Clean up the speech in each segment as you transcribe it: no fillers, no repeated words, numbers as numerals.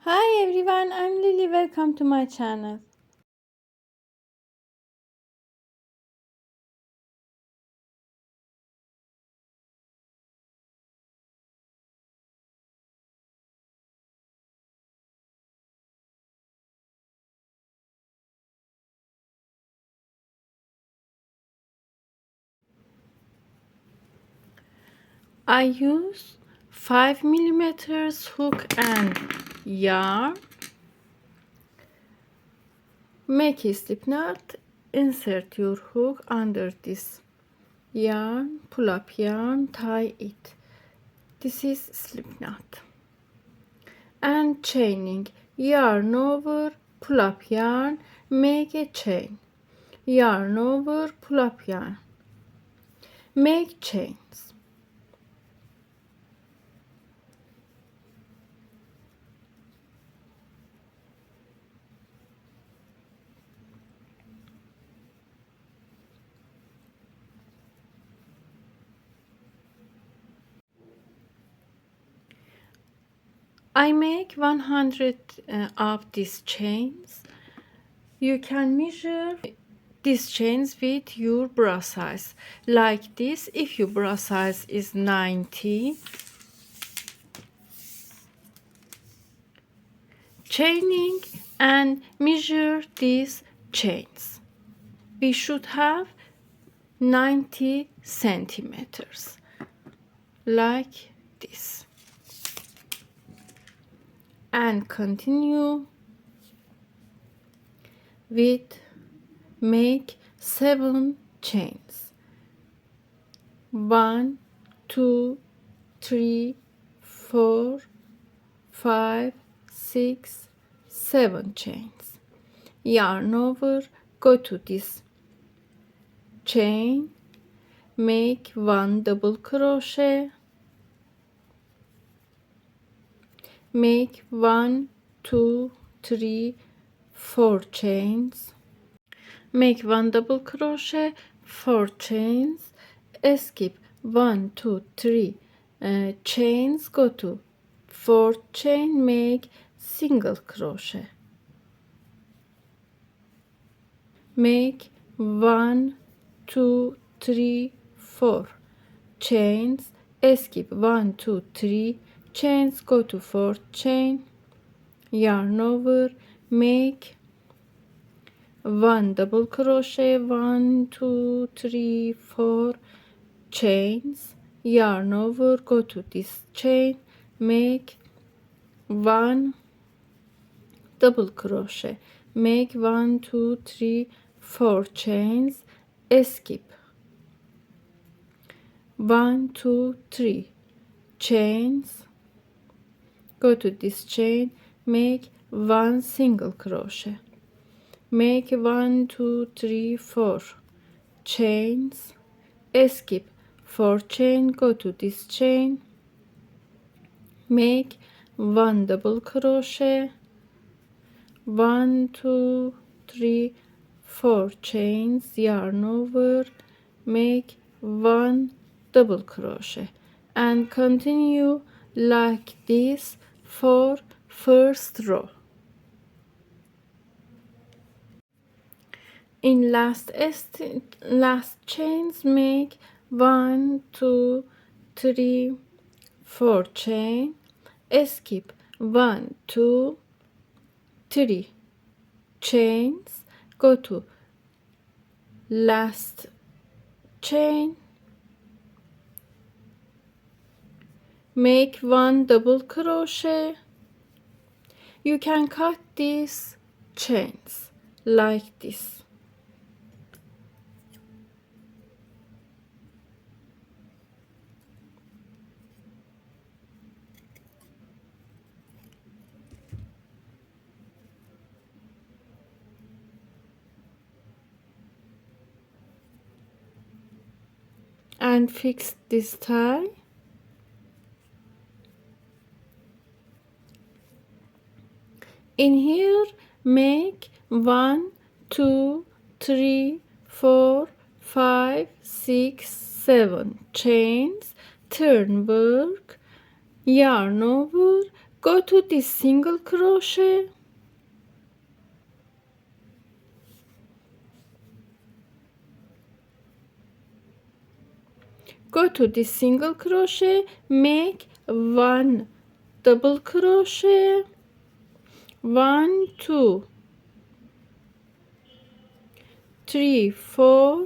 Hi everyone, I'm Lily. Welcome to my channel. I use 5 millimeters hook and yarn. Make a slip knot. Insert your hook under this yarn. Pull up yarn. Tie it. This is slip knot. And chaining. Yarn over. Pull up yarn. Make a chain. Yarn over. Pull up yarn. Make chains. I make 100 of these chains. You can measure these chains with your bra size. Like this, if your bra size is 90, chaining and measure these chains. We should have 90 centimeters, like this. And continue with make 7 chains. 1, 2, 3, 4, 5, 6, 7 chains. Yarn over, go to this chain, make 1 double crochet, make 1, 2, 3, 4 chains, make 1 double crochet, 4 chains, skip 1, 2, 3 chains, go to 4th chain, make single crochet, make 1, 2, 3, 4 chains, skip 1, 2, 3 chains, go to 4th chain, yarn over, make 1 double crochet, 1, 2, 3, 4 chains, yarn over, go to this chain, make 1 double crochet, make 1, 2, 3, 4 chains, skip 1, 2, 3 chains, go to this chain, make 1 single crochet, make 1, 2, 3, 4 chains, skip 4 chain, go to this chain, make 1 double crochet, 1, 2, 3, 4 chains, yarn over, make 1 double crochet, and continue like this for first row. In last chains, make 1, 2, 3, 4 chain, skip 1, 2, 3 chains, go to last chain, make 1 double crochet. You can cut these chains like this. And fix this tie. In here, make 1, 2, 3, 4, 5, 6, 7 chains, turn work, yarn over, Go to this single crochet, go to this single crochet, make 1 double crochet, 1 2 3 4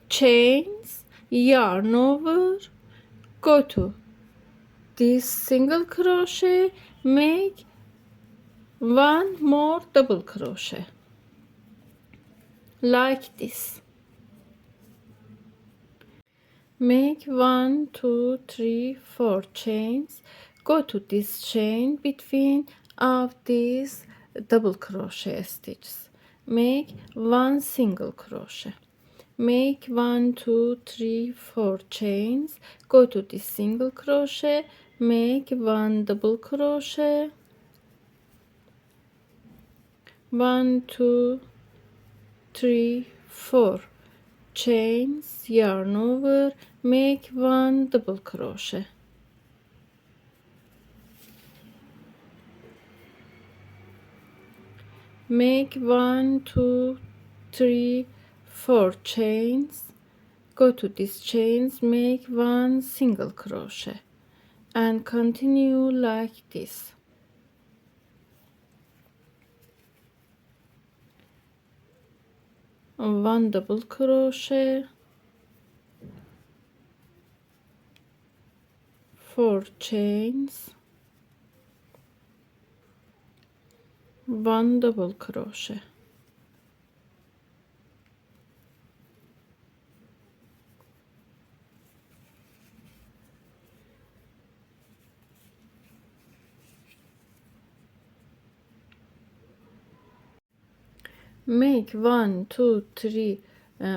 chains, yarn over, go to this single crochet, make 1 more double crochet like this. Make 1 2 3 4 chains, go to this chain between of these double crochet stitches, make 1 single crochet, make 1 2 3 4 chains, go to this single crochet, make 1 double crochet, 1 2 3 4 chains, yarn over, make 1 double crochet, make 1 2 3 4 chains, go to these chains, make 1 single crochet and continue like this. One double crochet, 4 chains, 1 double crochet, make 1 2 3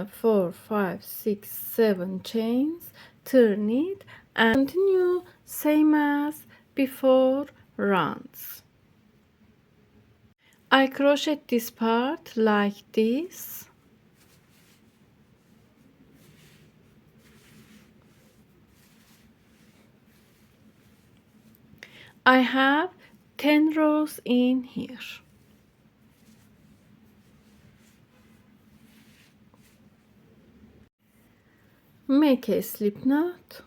4 5 6 7 chains, turn it and continue same as before rounds. I crochet this part like this. I have 10 rows in here. Make a slip knot,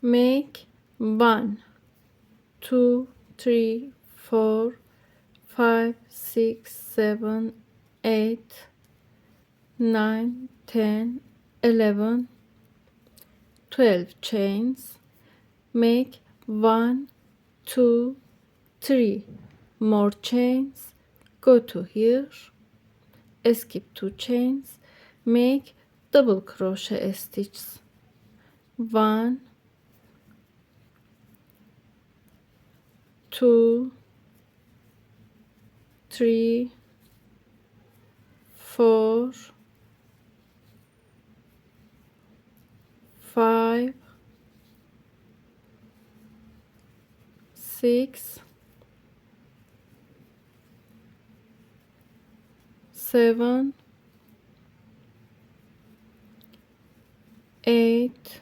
make 1 2 3 4 5 6 7 8 9 10 11 12 chains, make 1 2 3 more chains, go to here, skip 2 chains, make double crochet stitches, 1 2 3 4 5 6 7 8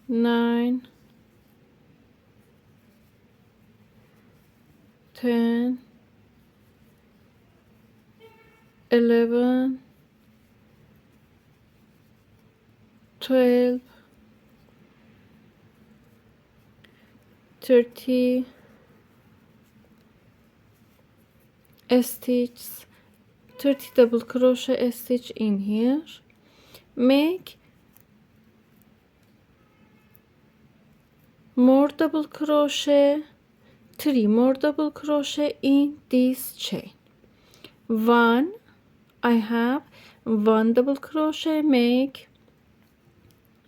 9 10 11 12 30 stitches, 30 double crochet stitch in here, make more double crochet, 3 more double crochet in this chain, 1 I have 1 double crochet, make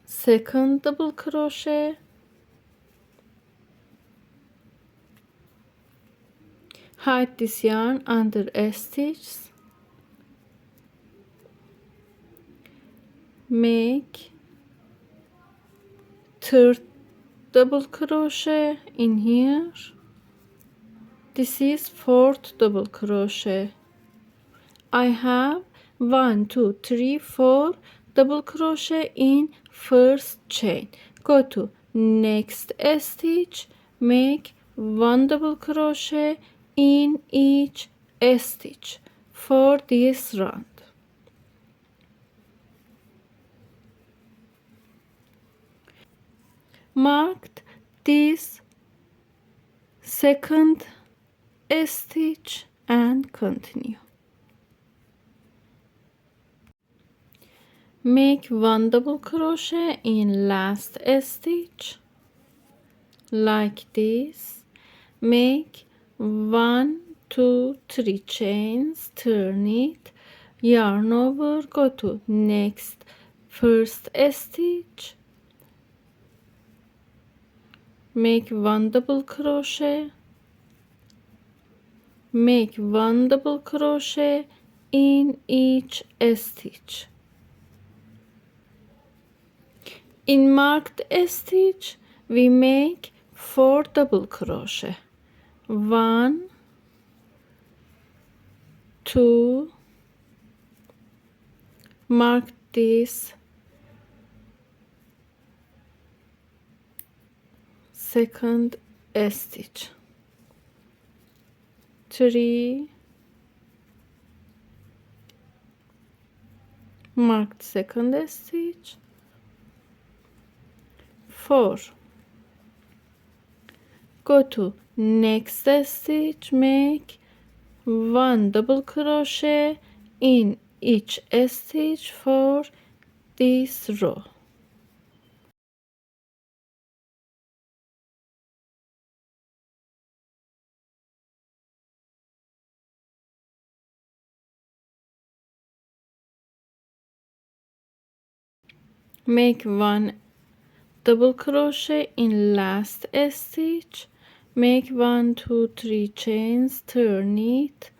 second double crochet, hide this yarn under a stitch, make third double crochet in here, this is fourth double crochet, I have 1 2 3 4 double crochet in first chain, go to next stitch, make 1 double crochet in each stitch for this round. Mark this second stitch and continue. Make 1 double crochet in last stitch like this. Make 1, 2, 3 chains, turn it, yarn over, go to next first stitch, make 1 double crochet, make 1 double crochet in each stitch. In marked stitch we make 4 double crochet, 1, 2, mark this second stitch, 3, marked second stitch, 4, go to next stitch, make 1 double crochet in each stitch for this row. Make 1 double crochet in last stitch, make 1, 2, 3 chains, turn it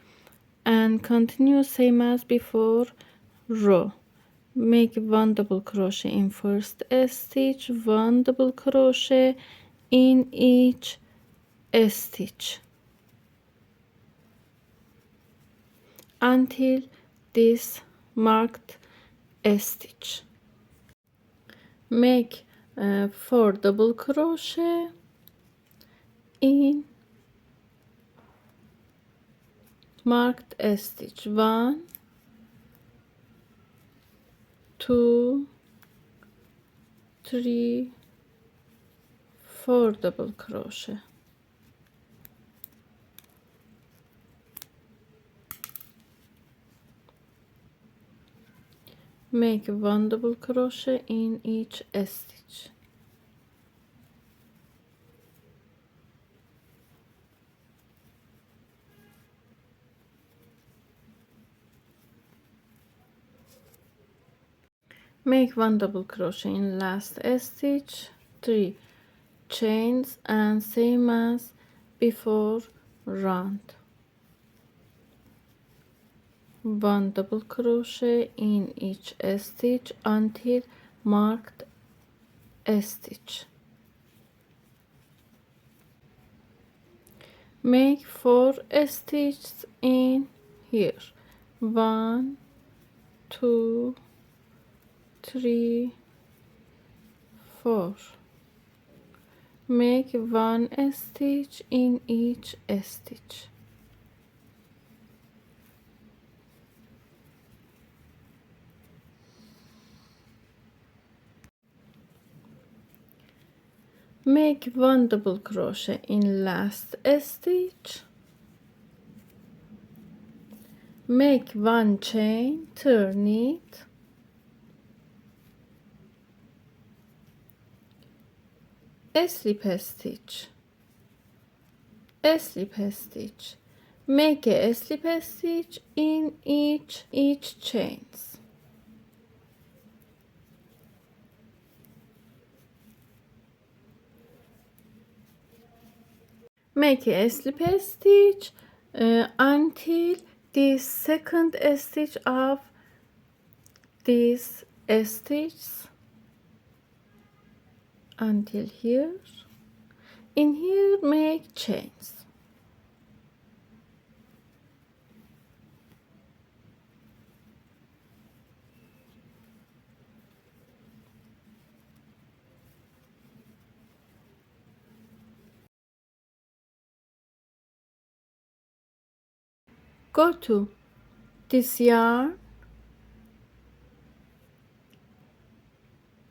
and continue same as before row. Make 1 double crochet in first stitch, 1 double crochet in each stitch until this marked stitch. Make 4 double crochet in marked stitch, 1, 2, 3, 4 double crochet. Make 1 double crochet in each stitch. Make 1 double crochet in last stitch, 3 chains and same as before round. 1 double crochet in each stitch until marked stitch. Make 4 stitches in here, 1, 2, 3, 4. Make 1 stitch in each stitch. Make 1 double crochet in last stitch, make 1 chain, turn it, a slip stitch, a slip stitch, make a slip stitch in each chains. Make a slip stitch until the second stitch of this stitch until here. In here make chains. Go to this yarn,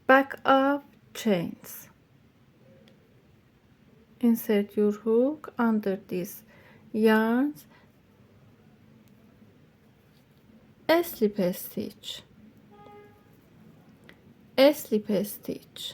back of chains. Insert your hook under these yarns, a slip stitch, a slip stitch.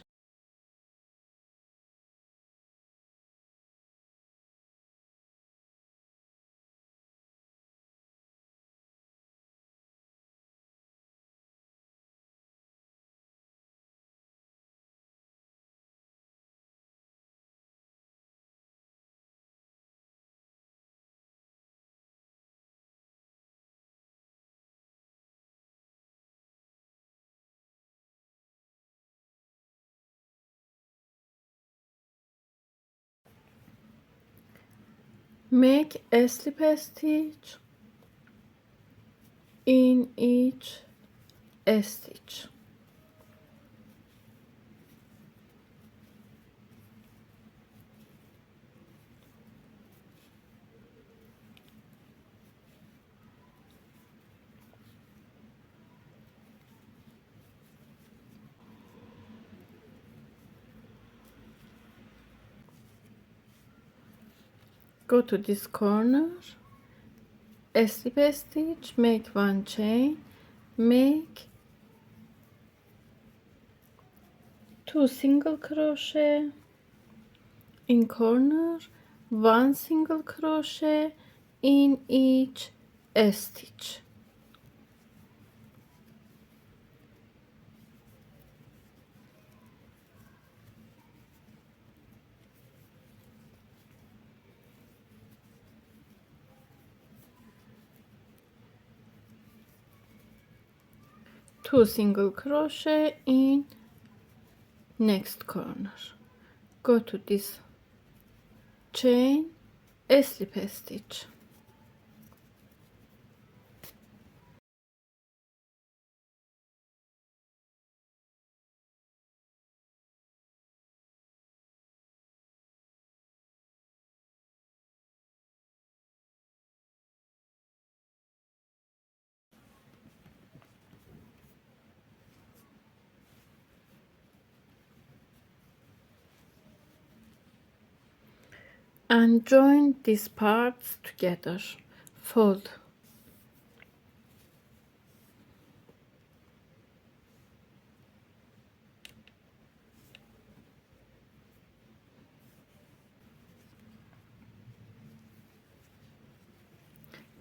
Make a slip stitch in each stitch. Go to this corner, a slip stitch, make one chain, make 2 single crochet in corner, 1 single crochet in each stitch. Two single crochet in next corner. Go to this chain, a slip stitch. And join these parts together. Fold.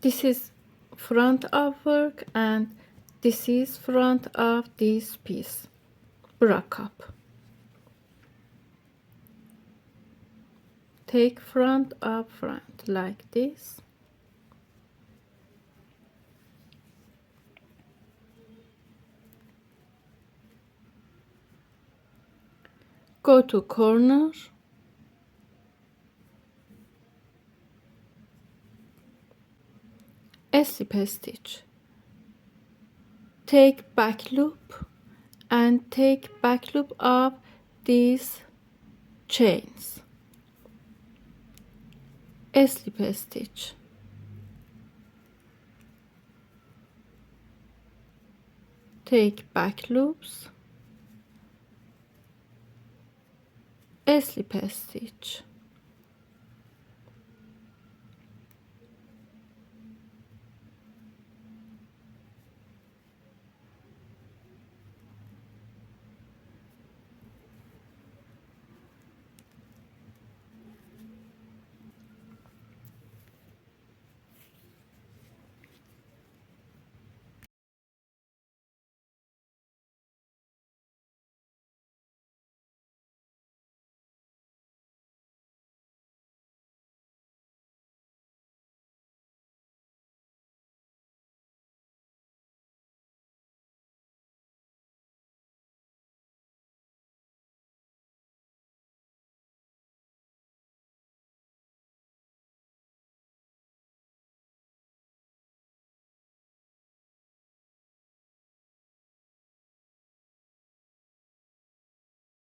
This is front of work and this is front of this piece. Back up. Take front up front like this. Go to corner, a slip stitch. Take back loop and take back loop of these chains. A slip stitch. Take back loops, a slip stitch.